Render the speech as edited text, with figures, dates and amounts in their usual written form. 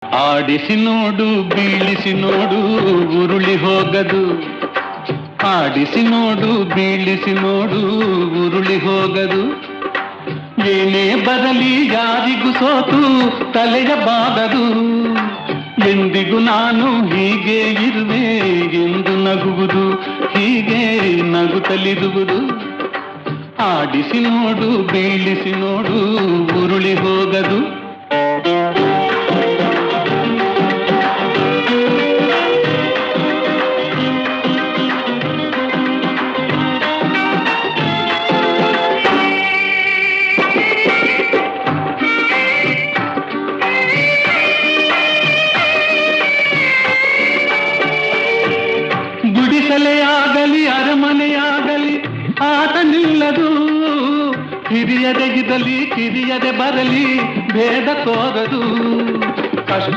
ಆಡಿಸಿ ನೋಡು ಬೀಳಿಸಿ ನೋಡು ಉರುಳಿ ಹೋಗದು. ಆಡಿಸಿ ನೋಡು ಬೀಳಿಸಿ ನೋಡು ಉರುಳಿ ಹೋಗದು. ಏನೇ ಬರಲಿ ಯಾರಿಗೂ ಸೋತು ತಲೆಯ ಬಾಗದು. ಎಂದಿಗೂ ನಾನು ಹೀಗೆ ಇರುವೆ ಎಂದು ನಗುವುದು, ಹೀಗೆ ನಗುತ್ತಲಿರುವುದು. ಆಡಿಸಿ ನೋಡು ಬೀಳಿಸಿ ನೋಡು ಉರುಳಿ ಹೋಗದು. ಗುಡಿಸಲೆಯಾಗಲಿ ಅರಮನೆಯಾಗಲಿ ಆಟ ನಿಲ್ಲದು. ಹಿರಿಯದೆ ಇರಲಿ ಕಿರಿಯದೆ ಬರಲಿ ಭೇದ ತೋರದು.